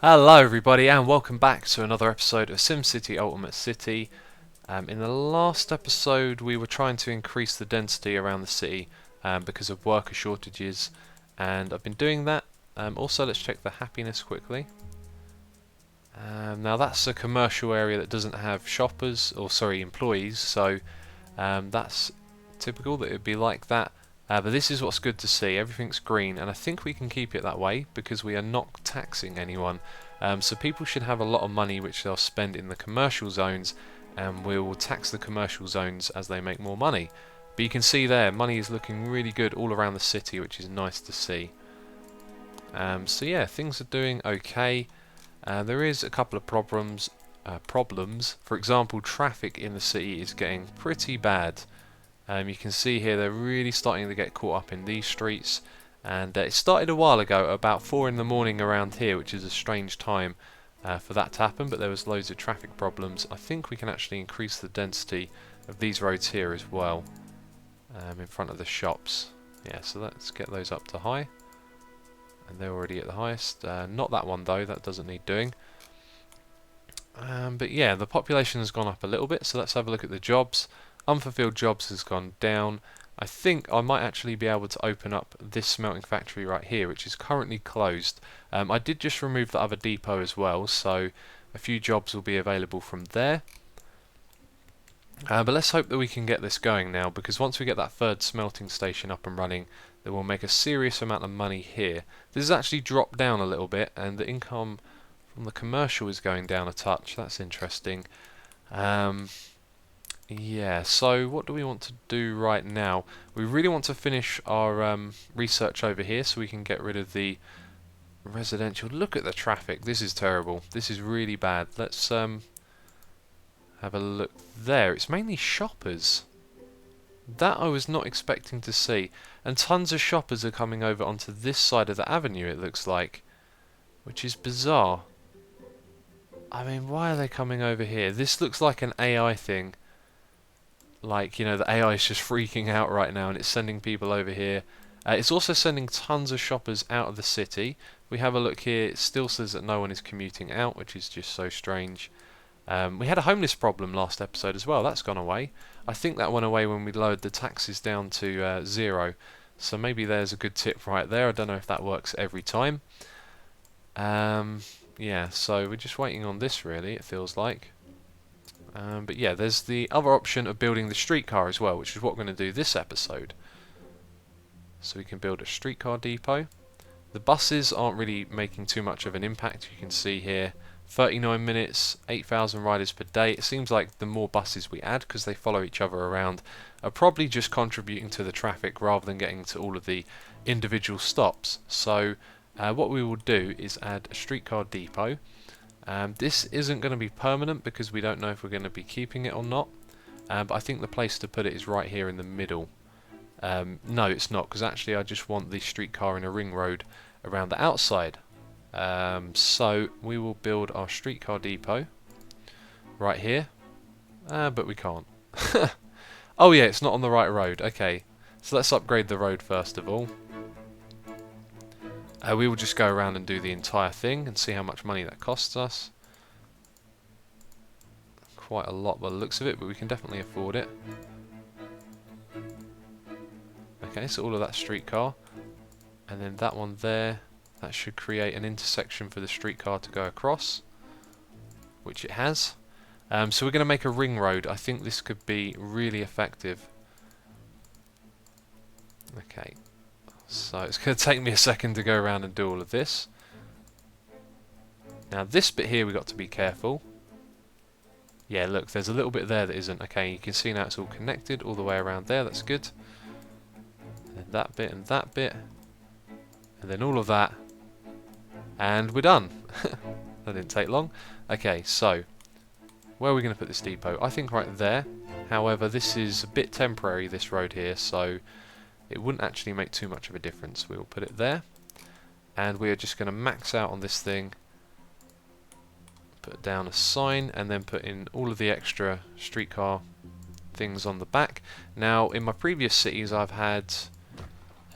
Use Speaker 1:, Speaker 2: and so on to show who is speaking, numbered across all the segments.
Speaker 1: Hello everybody and welcome back to another episode of SimCity Ultimate City. In the last episode we were trying to increase the density around the city because of worker shortages, and I've been doing that. Also, let's check the happiness quickly. Now that's a commercial area that doesn't have shoppers, or sorry, employees, so that's typical that it would be like that. But this is what's good to see. Everything's green, and I think we can keep it that way because we are not taxing anyone. So people should have a lot of money which they'll spend in the commercial zones, and we will tax the commercial zones as they make more money. But you can see there, money is looking really good all around the city, which is nice to see. So yeah, things are doing okay. There is a couple of problems. For example, traffic in the city is getting pretty bad. You can see here they're really starting to get caught up in these streets, and it started a while ago, about 4 in the morning around here, which is a strange time for that to happen, but there was loads of traffic problems. I think we can actually increase the density of these roads here as well, in front of the shops. Yeah, so let's get those up to high, and they're already at the highest. Not that one though, that doesn't need doing. But yeah, the population has gone up a little bit, so let's have a look at the jobs. Unfulfilled jobs has gone down. I think I might actually be able to open up this smelting factory right here, which is currently closed. I did just remove the other depot as well, so a few jobs will be available from there. But let's hope that we can get this going now, because once we get that third smelting station up and running, then we'll make a serious amount of money here. This has actually dropped down a little bit, and the income from the commercial is going down a touch. That's interesting. Yeah, so what do we want to do right now? We really want to finish our research over here so we can get rid of the residential. Look at the traffic. This is terrible. This is really bad. Let's have a look there. It's mainly shoppers. That I was not expecting to see. And tons of shoppers are coming over onto this side of the avenue, it looks like, which is bizarre. I mean, why are they coming over here? This looks like an AI thing. Like, you know, the AI is just freaking out right now and it's sending people over here. It's also sending tons of shoppers out of the city. We have a look here, it still says that no one is commuting out, which is just so strange. We had a homeless problem last episode as well, that's gone away. I think that went away when we lowered the taxes down to 0. So maybe there's a good tip right there. I don't know if that works every time. Yeah, so we're just waiting on this really, it feels like. But yeah, there's the other option of building the streetcar as well, which is what we're going to do this episode. So we can build a streetcar depot. The buses aren't really making too much of an impact. You can see here 39 minutes, 8,000 riders per day. It seems like the more buses we add, because they follow each other around, are probably just contributing to the traffic rather than getting to all of the individual stops. So what we will do is add a streetcar depot. This isn't going to be permanent because we don't know if we're going to be keeping it or not, but I think the place to put it is right here in the middle. No, it's not, because actually I just want the streetcar in a ring road around the outside. So we will build our streetcar depot right here, but we can't. Oh yeah, it's not on the right road. Okay, so let's upgrade the road first of all. We will just go around and do the entire thing and see how much money that costs us. Quite a lot by the looks of it, but we can definitely afford it. Okay, so all of that streetcar, and then that one there, that should create an intersection for the streetcar to go across, which it has. So we're going to make a ring road. I think this could be really effective. Okay. So it's going to take me a second to go around and do all of this. Now this bit here we've got to be careful. Yeah, look, there's a little bit there that isn't. Okay, you can see now it's all connected all the way around there, that's good. And then that bit and that bit. And then all of that. And we're done. That didn't take long. Okay, so where are we going to put this depot? I think right there. However, this is a bit temporary, this road here, so it wouldn't actually make too much of a difference. We will put it there, and we are just going to max out on this thing, put down a sign, and then put in all of the extra streetcar things on the back. Now, in my previous cities I've had,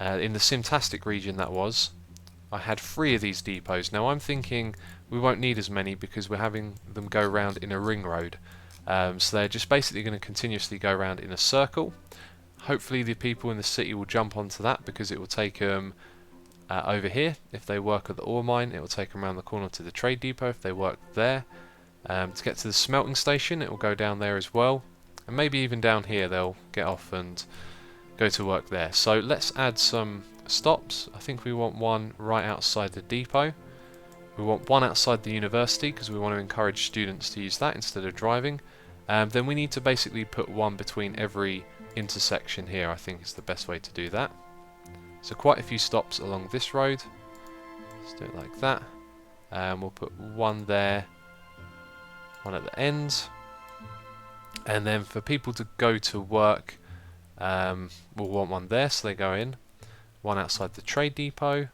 Speaker 1: in the Simtastic region that was, I had 3 of these depots. Now I'm thinking we won't need as many because we're having them go round in a ring road. So they're just basically going to continuously go around in a circle. Hopefully the people in the city will jump onto that because it will take them over here. If they work at the ore mine, it will take them around the corner to the trade depot if they work there. To get to the smelting station, it will go down there as well. And maybe even down here they'll get off and go to work there. So let's add some stops. I think we want one right outside the depot. We want one outside the university because we want to encourage students to use that instead of driving. Then we need to basically put one between every intersection here. I think is the best way to do that. So quite a few stops along this road. Let's do it like that. We'll put one there, one at the end. And then for people to go to work, we'll want one there so they go in. One outside the trade depot.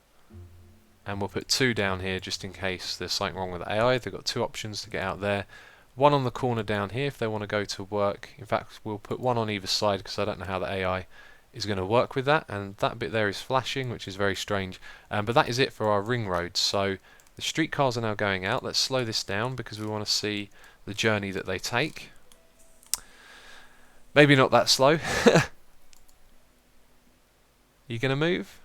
Speaker 1: And we'll put 2 down here just in case there's something wrong with the AI. They've got 2 options to get out there. One on the corner down here if they want to go to work. In fact, we'll put one on either side because I don't know how the AI is going to work with that. And that bit there is flashing, which is very strange. But that is it for our ring road. So the streetcars are now going out. Let's slow this down because we want to see the journey that they take. Maybe not that slow. You going to move?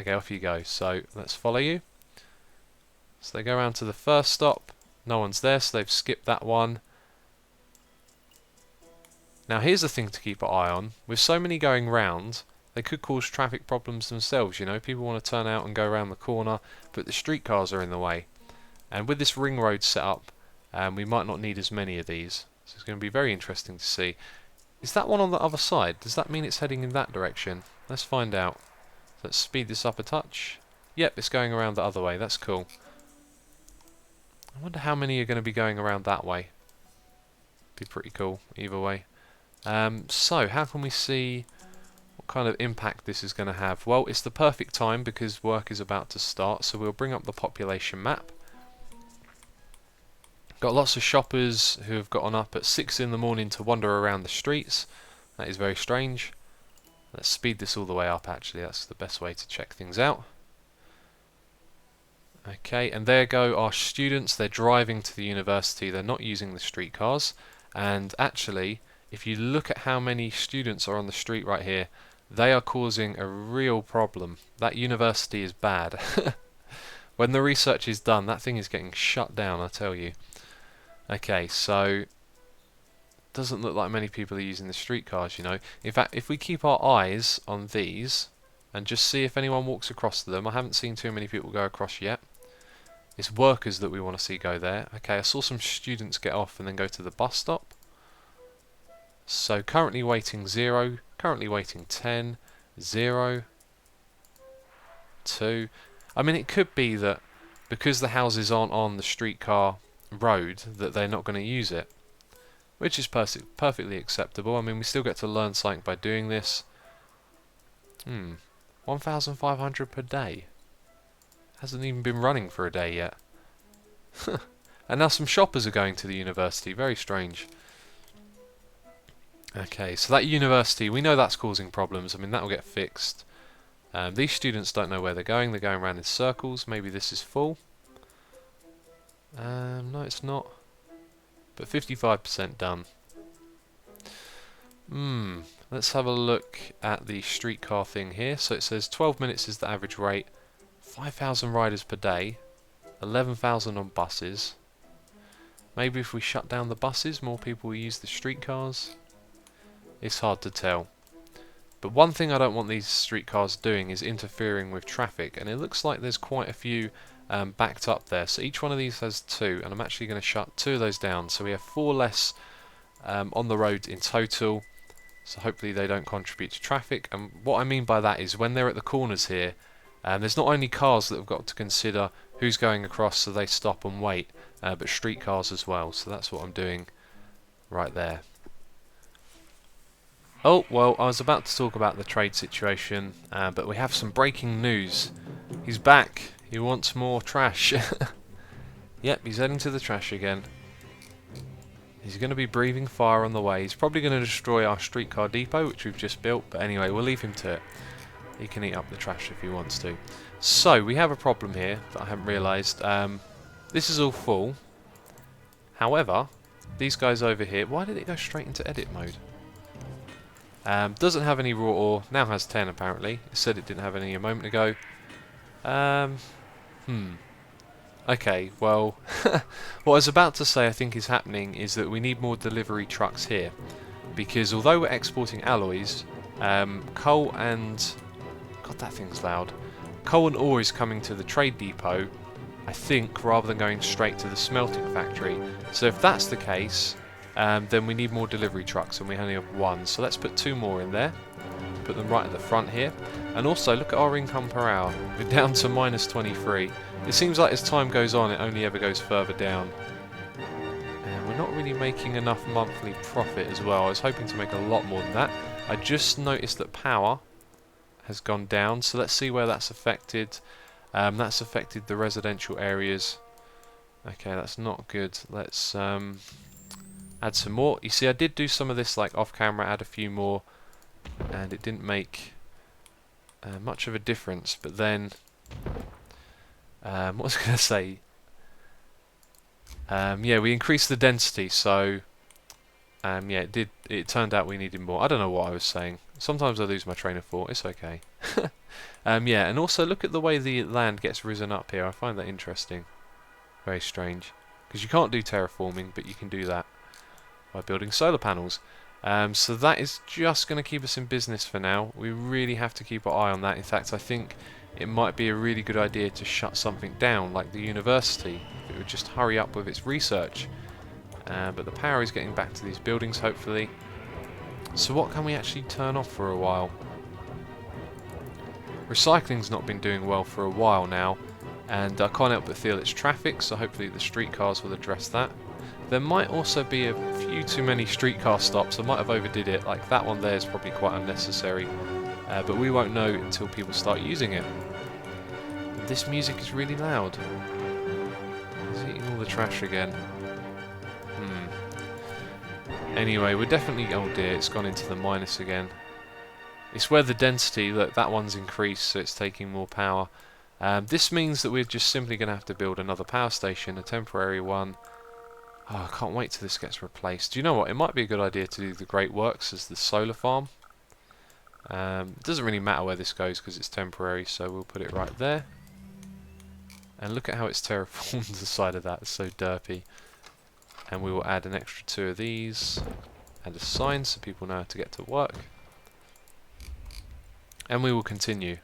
Speaker 1: Okay, off you go. So let's follow you. So they go around to the first stop. No one's there, so they've skipped that one. Now here's the thing to keep an eye on. With so many going round, they could cause traffic problems themselves. You know, people want to turn out and go around the corner, but the streetcars are in the way. And with this ring road set up, we might not need as many of these. So it's going to be very interesting to see. Is that one on the other side? Does that mean it's heading in that direction? Let's find out. Let's speed this up a touch. Yep, it's going around the other way. That's cool. I wonder how many are going to be going around that way. Be pretty cool either way. So how can we see what kind of impact this is going to have? Well, it's the perfect time because work is about to start, so we'll bring up the population map. Got lots of shoppers who have gotten up at 6 in the morning to wander around the streets. That is very strange. Let's speed this all the way up actually, that's the best way to check things out. Okay, and there go our students. They're driving to the university. They're not using the streetcars. And actually, if you look at how many students are on the street right here, they are causing a real problem. That university is bad. When the research is done, that thing is getting shut down, I tell you. Okay, so doesn't look like many people are using the streetcars, you know. In fact, if we keep our eyes on these and just see if anyone walks across to them, I haven't seen too many people go across yet. It's workers that we want to see go there. Okay, I saw some students get off and then go to the bus stop. So currently waiting 0, currently waiting 10, 0, 2. I mean, it could be that because the houses aren't on the streetcar road that they're not going to use it, which is perfectly acceptable. I mean, we still get to learn something by doing this. 1,500 per day. Hasn't even been running for a day yet. And now some shoppers are going to the university. Very strange. Okay, so that university, we know that's causing problems. I mean, that will get fixed. These students don't know where they're going. They're going around in circles. Maybe this is full. No, it's not. But 55% done. Let's have a look at the streetcar thing here. So it says 12 minutes is the average rate. 5,000 riders per day, 11,000 on buses. Maybe if we shut down the buses, more people will use the streetcars. It's hard to tell. But one thing I don't want these streetcars doing is interfering with traffic, and it looks like there's quite a few backed up there. So each one of these has 2, and I'm actually going to shut 2 of those down. So we have 4 less on the road in total. So hopefully they don't contribute to traffic. And what I mean by that is when they're at the corners here, there's not only cars that have got to consider who's going across so they stop and wait, but streetcars as well. So that's what I'm doing right there. Oh, well, I was about to talk about the trade situation, but we have some breaking news. He's back. He wants more trash. Yep, he's heading to the trash again. He's going to be breathing fire on the way. He's probably going to destroy our streetcar depot, which we've just built. But anyway, we'll leave him to it. He can eat up the trash if he wants to. So we have a problem here that I haven't realised. This is all full. However, these guys over here, why did it go straight into edit mode? Doesn't have any raw ore, now has 10 apparently. It said it didn't have any a moment ago. Okay, well, what I was about to say I think is happening is that we need more delivery trucks here. Because although we're exporting alloys, coal and... God, that thing's loud. Coal and ore is coming to the trade depot, I think, rather than going straight to the smelting factory. So if that's the case, then we need more delivery trucks, and we only have one. So let's put 2 more in there. Put them right at the front here. And also, look at our income per hour. We're down to minus 23. It seems like as time goes on, it only ever goes further down. And we're not really making enough monthly profit as well. I was hoping to make a lot more than that. I just noticed that power has gone down, so let's see where that's affected. That's affected the residential areas. Okay, that's not good. Let's add some more. You see, I did do some of this like off camera, add a few more, and it didn't make much of a difference. But then, what was I going to say? Yeah, we increased the density, so yeah, it turned out we needed more. I don't know what I was saying. Sometimes I lose my train of thought. It's okay. Yeah, and also look at the way the land gets risen up here. I find that interesting. Very strange. Because you can't do terraforming, but you can do that by building solar panels. So that is just going to keep us in business for now. We really have to keep our eye on that. In fact, I think it might be a really good idea to shut something down, like the university. It would just hurry up with its research. But the power is getting back to these buildings, hopefully. So what can we actually turn off for a while? Recycling's not been doing well for a while now, and I can't help but feel it's traffic, so hopefully the streetcars will address that. There might also be a few too many streetcar stops. I might have overdid it, like that one there is probably quite unnecessary, but we won't know until people start using it. This music is really loud. It's eating all the trash again. Anyway, we're definitely... Oh dear, it's gone into the minus again. It's where the density, look, that one's increased, so it's taking more power. This means that we're just simply going to have to build another power station, a temporary one. Oh, I can't wait till this gets replaced. Do you know what? It might be a good idea to do the Great Works as the solar farm. It doesn't really matter where this goes because it's temporary, so we'll put it right there. And look at how it's terraformed the side of that. It's so derpy. And we will add an extra 2 of these. Add a sign so people know how to get to work. And we will continue.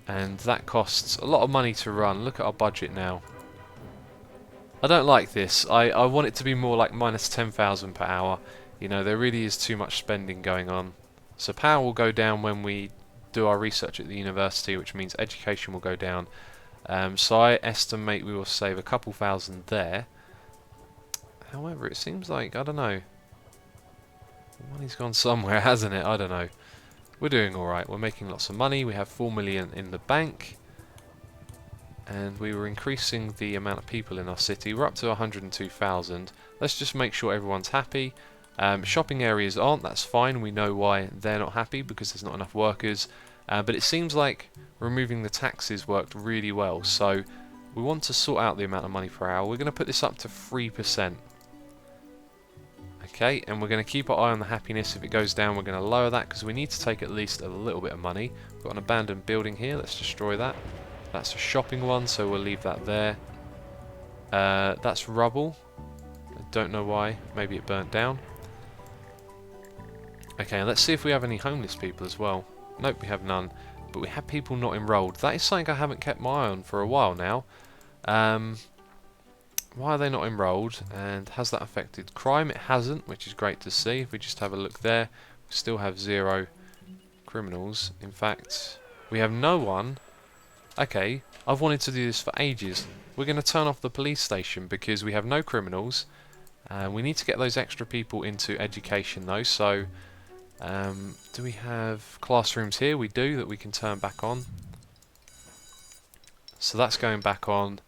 Speaker 1: And that costs a lot of money to run. Look at our budget now. I don't like this. I want it to be more like minus 10,000 per hour. You know, there really is too much spending going on. So power will go down when we do our research at the university, which means education will go down. So I estimate we will save a couple thousand there. However, it seems like, I don't know. The money's gone somewhere, hasn't it? I don't know. We're doing alright. We're making lots of money. We have 4 million in the bank. And we were increasing the amount of people in our city. We're up to 102,000. Let's just make sure everyone's happy. Shopping areas aren't. That's fine. We know why they're not happy, because there's not enough workers. But it seems like removing the taxes worked really well. So we want to sort out the amount of money per hour. We're going to put this up to 3%. Okay, and we're going to keep our eye on the happiness. If it goes down, we're going to lower that because we need to take at least a little bit of money. We've got an abandoned building here. Let's destroy that. That's a shopping one, so we'll leave that there. That's rubble. I don't know why. Maybe it burnt down. Okay, let's see if we have any homeless people as well. Nope, we have none. But we have people not enrolled. That is something I haven't kept my eye on for a while now. Why are they not enrolled? And has that affected crime? It hasn't, which is great to see. If we just have a look there, we still have 0 criminals. In fact, we have no one. Okay, I've wanted to do this for ages. We're going to turn off the police station because we have no criminals. We need to get those extra people into education though, so do we have classrooms here? We do, that we can turn back on. So that's going back on.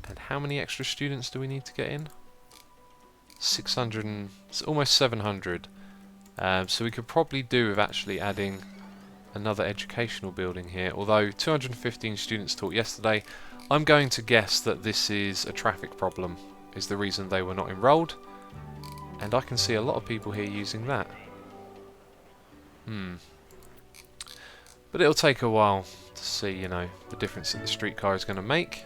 Speaker 1: And how many extra students do we need to get in? 600 and... it's almost 700. So we could probably do with actually adding another educational building here, although 215 students taught yesterday. I'm going to guess that this is a traffic problem, is the reason they were not enrolled, and I can see a lot of people here using that. But it'll take a while to see, you know, the difference that the streetcar is going to make.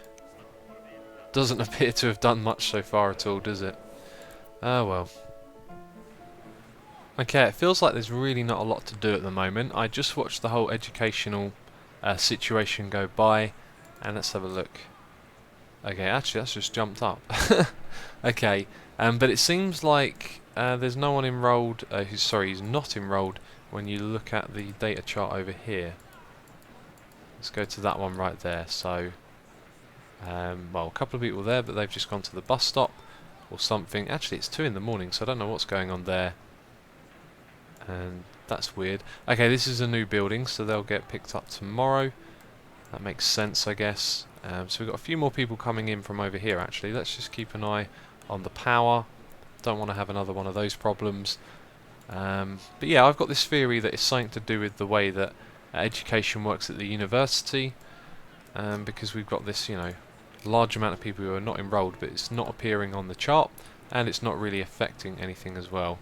Speaker 1: Doesn't appear to have done much so far at all, does it? Oh well. Okay, it feels like there's really not a lot to do at the moment. I just watched the whole educational situation go by, and let's have a look. Okay, actually that's just jumped up. Okay, but it seems like there's no one enrolled, who's not enrolled when you look at the data chart over here. Let's go to that one right there. So, well, a couple of people there, but they've just gone to the bus stop or something. Actually, it's 2 in the morning, so I don't know what's going on there. And that's weird. Okay, this is a new building, so they'll get picked up tomorrow. That makes sense, I guess. So we've got a few more people coming in from over here, actually. Let's just keep an eye on the power. Don't want to have another one of those problems. But yeah, I've got this theory that it's something to do with the way that education works at the university. Because we've got this, you know, large amount of people who are not enrolled, but it's not appearing on the chart, and it's not really affecting anything as well.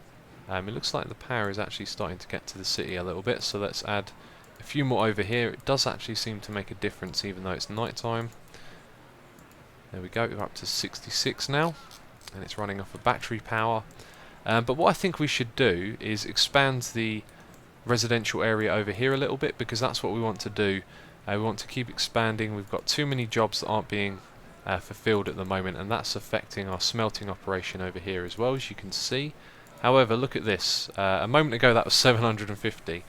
Speaker 1: It looks like the power is actually starting to get to the city a little bit, so let's add a few more over here. It does actually seem to make a difference even though it's night time. There we go, we're up to 66 now, and it's running off of battery power. But what I think we should do is expand the residential area over here a little bit, because that's what we want to do. We want to keep expanding. We've got too many jobs that aren't being fulfilled at the moment, and that's affecting our smelting operation over here as well, as you can see. However, look at this. A moment ago that was 750,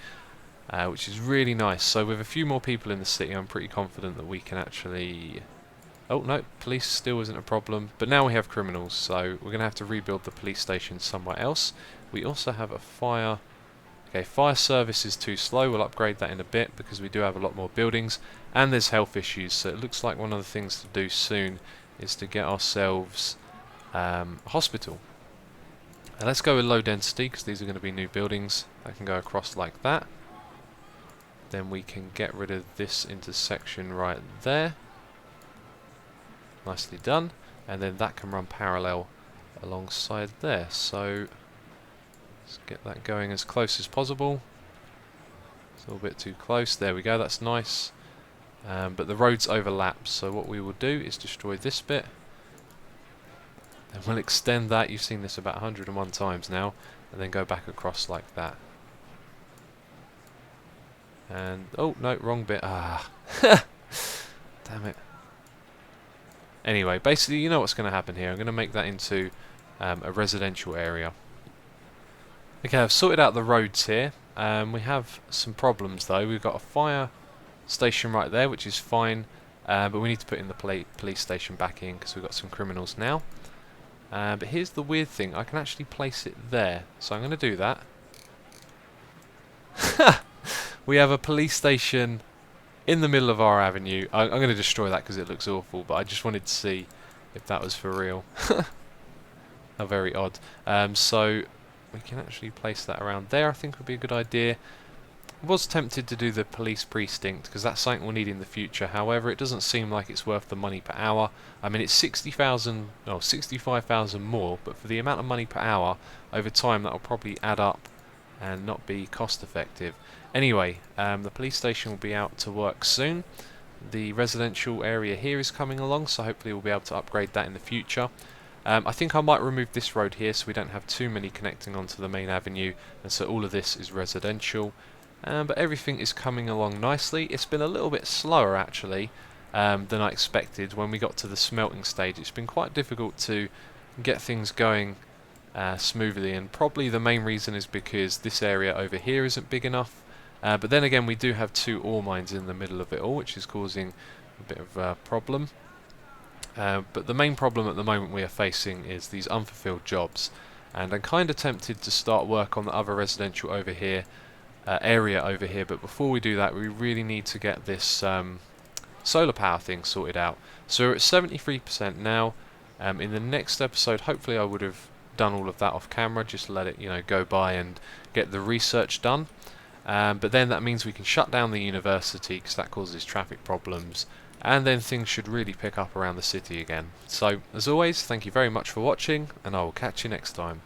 Speaker 1: which is really nice. So with a few more people in the city, I'm pretty confident that we can actually... Oh no, police still isn't a problem, but now we have criminals, so we're going to have to rebuild the police station somewhere else. We also have a fire... Okay, fire service is too slow. We'll upgrade that in a bit because we do have a lot more buildings, and there's health issues, so it looks like one of the things to do soon is to get ourselves a hospital. Let's go with low density because these are going to be new buildings that can go across like that. Then we can get rid of this intersection right there. Nicely done. And then that can run parallel alongside there. So let's get that going as close as possible. It's a little bit too close. There we go, that's nice. But the roads overlap, so what we will do is destroy this bit. Then we'll extend that. You've seen this about 101 times now, and then go back across like that. And oh no, wrong bit. Ah, damn it. Anyway, basically, you know what's going to happen here. I'm going to make that into a residential area. Okay, I've sorted out the roads here. We have some problems though. We've got a fire station right there, which is fine, but we need to put in the police station back in because we've got some criminals now. But here's the weird thing, I can actually place it there, so I'm going to do that. We have a police station in the middle of our avenue. I'm going to destroy that because it looks awful, but I just wanted to see if that was for real. How very odd. So we can actually place that around there, I think would be a good idea. I was tempted to do the police precinct because that's something we'll need in the future. However, it doesn't seem like it's worth the money per hour. I mean, it's 60,000, no, 65,000 more, but for the amount of money per hour over time, that will probably add up and not be cost effective. Anyway, the police station will be out to work soon. The residential area here is coming along, so hopefully we'll be able to upgrade that in the future. I think I might remove this road here so we don't have too many connecting onto the main avenue, and so all of this is residential. But everything is coming along nicely. It's been a little bit slower actually than I expected when we got to the smelting stage. It's been quite difficult to get things going smoothly, and probably the main reason is because this area over here isn't big enough. But then again, we do have 2 ore mines in the middle of it all, which is causing a bit of a problem. But the main problem at the moment we are facing is these unfulfilled jobs, and I'm kind of tempted to start work on the other residential over here. Area over here, but before we do that we really need to get this solar power thing sorted out. So we're at 73% now. In the next episode hopefully I would have done all of that off camera, just let it, you know, go by and get the research done. but then that means we can shut down the university because that causes traffic problems, and then things should really pick up around the city again. So as always, thank you very much for watching, and I will catch you next time.